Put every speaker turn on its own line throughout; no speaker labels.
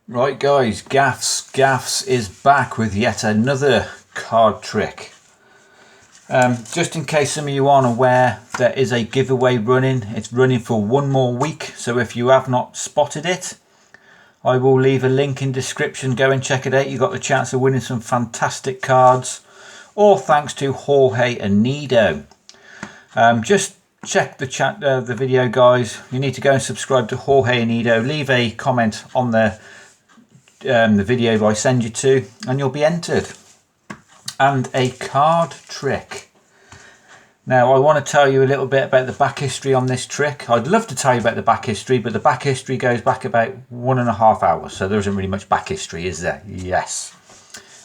Right guys, Gaffs is back with yet another card trick. Just in case some of you aren't aware, there is a giveaway running. It's running for one more week, so if you have not spotted it, I will leave a link in description. Go and check it out. You got the chance of winning some fantastic cards, all thanks to Jorge and Nido. Just check the video, guys. You need to go and subscribe to Jorge and Nido. Leave a comment on the video I send you to, and you'll be entered. And a card trick. Now I want to tell you a little bit about the back history on this trick. I'd love to tell you about the back history, but the back history goes back about 1.5 hours, so there isn't really much back history, is there? Yes.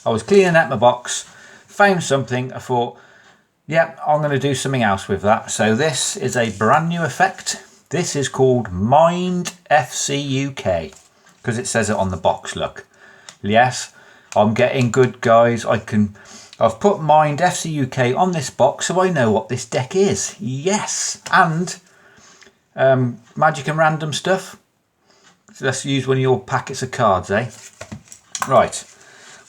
I was cleaning out my box, found something, I thought, yeah, I'm going to do something else with that. So this is a brand new effect. This is called Mind FCUK. Because it says it on the box, look. Yes, I'm getting good, guys. I've put Mind FCUK on this box so I know what this deck is. Yes, and magic and random stuff. So let's use one of your packets of cards, eh? Right,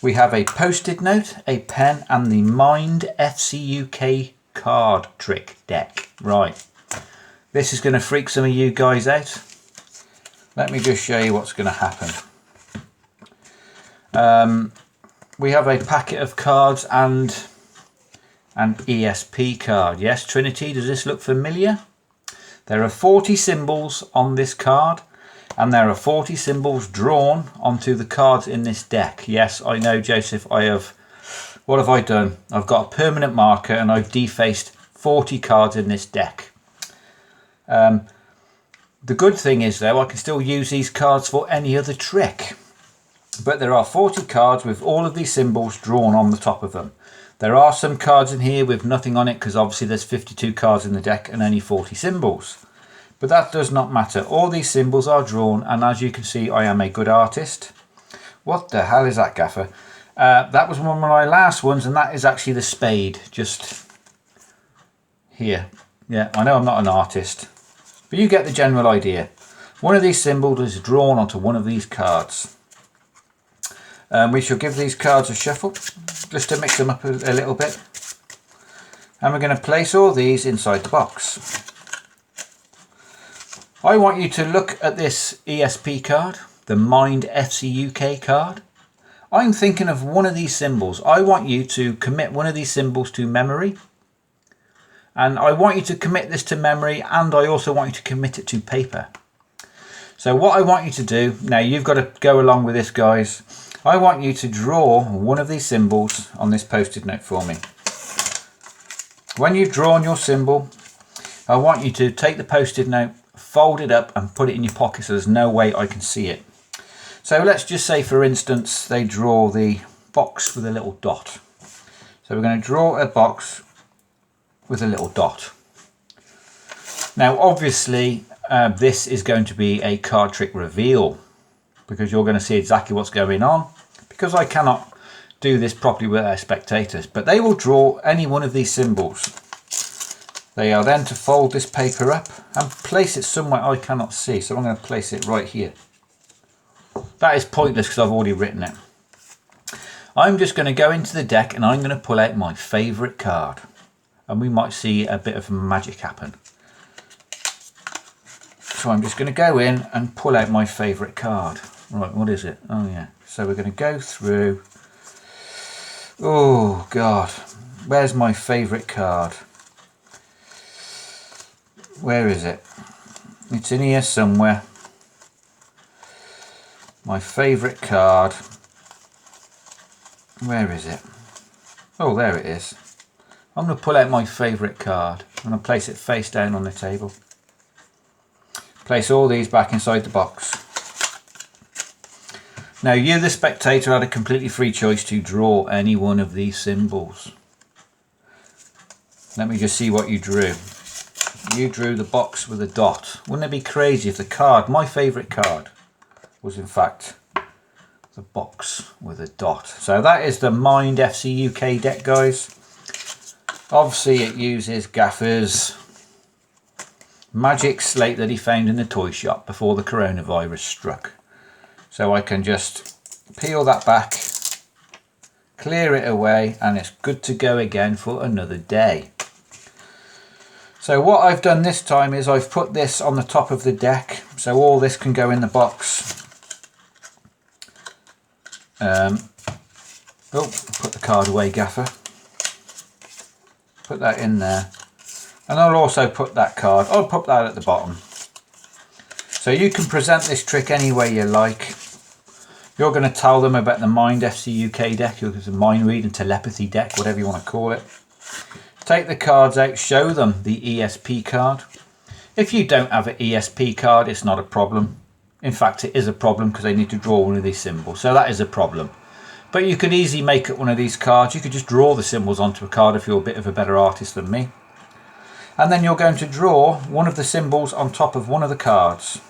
we have a post-it note, a pen, and the Mind FCUK card trick deck. Right, this is going to freak some of you guys out. Let me just show you what's going to happen. We have a packet of cards and an ESP card. Yes, Trinity, does this look familiar? There are 40 symbols on this card, and there are 40 symbols drawn onto the cards in this deck. Yes, I know, Joseph, what have I done? I've got a permanent marker and I've defaced 40 cards in this deck. The good thing is, though, I can still use these cards for any other trick. But there are 40 cards with all of these symbols drawn on the top of them. There are some cards in here with nothing on it, because obviously there's 52 cards in the deck and only 40 symbols. But that does not matter. All these symbols are drawn, and as you can see, I am a good artist. What the hell is that, Gaffer? That was one of my last ones, and that is actually the spade, just here. Yeah, I know I'm not an artist, but you get the general idea. One of these symbols is drawn onto one of these cards. We shall give these cards a shuffle, just to mix them up a little bit. And we're going to place all these inside the box. I want you to look at this ESP card, the Mind FCUK card. I'm thinking of one of these symbols. I want you to commit one of these symbols to memory. And I want you to commit this to memory, and I also want you to commit it to paper. So what I want you to do, now you've got to go along with this, guys. I want you to draw one of these symbols on this post-it note for me. When you've drawn your symbol, I want you to take the post-it note, fold it up and put it in your pocket so there's no way I can see it. So let's just say, for instance, they draw the box with a little dot. So we're going to draw a box with a little dot. Now obviously this is going to be a card trick reveal, because you're going to see exactly what's going on, because I cannot do this properly with our spectators. But they will draw any one of these symbols. They are then to fold this paper up and place it somewhere I cannot see. So I'm going to place it right here. That is pointless because I've already written it. I'm just going to go into the deck and I'm going to pull out my favourite card. And we might see a bit of magic happen. So I'm just going to go in and pull out my favourite card. Right, what is it? Oh yeah. So we're going to go through. Oh God, where's my favourite card? Where is it? It's in here somewhere. My favourite card. Where is it? Oh, there it is. I'm going to pull out my favourite card. I'm going to place it face down on the table. Place all these back inside the box. Now you, the spectator, had a completely free choice to draw any one of these symbols. Let me just see what you drew. You drew the box with a dot. Wouldn't it be crazy if the card, my favourite card, was in fact the box with a dot? So that is the Mind FCUK deck, guys. Obviously it uses Gaffer's magic slate that he found in the toy shop before the coronavirus struck. So I can just peel that back, clear it away, and it's good to go again for another day. So what I've done this time is I've put this on the top of the deck, so all this can go in the box. Put the card away, gaffer. Put that in there. And I'll also put that card, I'll put that at the bottom. So you can present this trick any way you like. You're going to tell them about the Mind FCUK deck, it's a mind read and telepathy deck, whatever you want to call it. Take the cards out, show them the ESP card. If you don't have an ESP card, it's not a problem. In fact, it is a problem because they need to draw one of these symbols. So that is a problem. But you could easily make up one of these cards. You could just draw the symbols onto a card if you're a bit of a better artist than me. And then you're going to draw one of the symbols on top of one of the cards.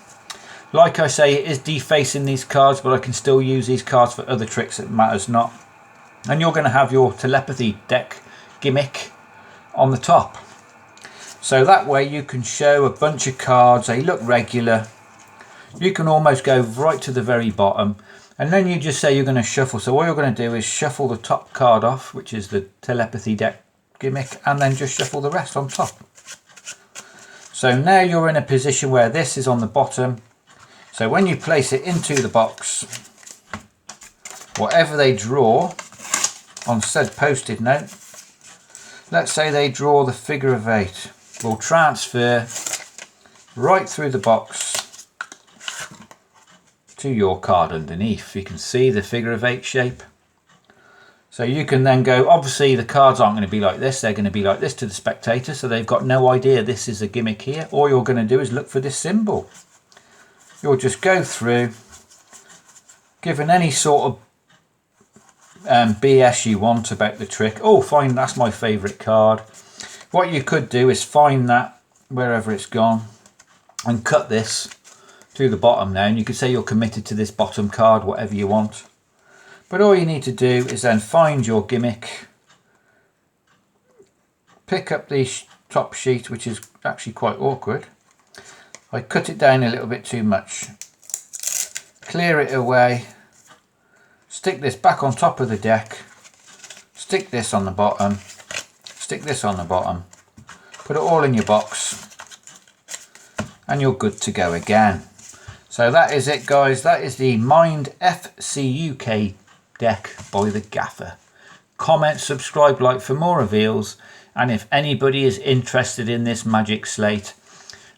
Like I say, it is defacing these cards, but I can still use these cards for other tricks, it matters not. And you're going to have your telepathy deck gimmick on the top. So that way you can show a bunch of cards, they look regular. You can almost go right to the very bottom, and then you just say you're going to shuffle. So all you're going to do is shuffle the top card off, which is the telepathy deck gimmick, and then just shuffle the rest on top. So now you're in a position where this is on the bottom. So when you place it into the box, whatever they draw on said post-it note, let's say they draw the figure of 8, will transfer right through the box to your card underneath. You can see the figure of 8 shape. So you can then go, obviously the cards aren't going to be like this, they're going to be like this to the spectator, so they've got no idea this is a gimmick here. All you're going to do is look for this symbol. You'll just go through, given any sort of BS you want about the trick. Oh, fine, that's my favourite card. What you could do is find that wherever it's gone and cut this to the bottom now, and you could say you're committed to this bottom card, whatever you want. But all you need to do is then find your gimmick, pick up the top sheet, which is actually quite awkward. I cut it down a little bit too much. Clear it away. Stick this back on top of the deck. Stick this on the bottom. Stick this on the bottom. Put it all in your box. And you're good to go again. So that is it, guys. That is the Mind FCUK deck by the Gaffer. Comment, subscribe, like for more reveals. And if anybody is interested in this magic slate,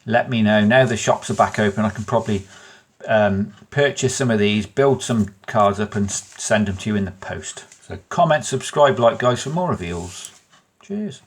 let me know. Now the shops are back open, I can probably purchase some of these, build some cards up and send them to you in the post. So comment, subscribe, like, guys, for more reveals. Cheers.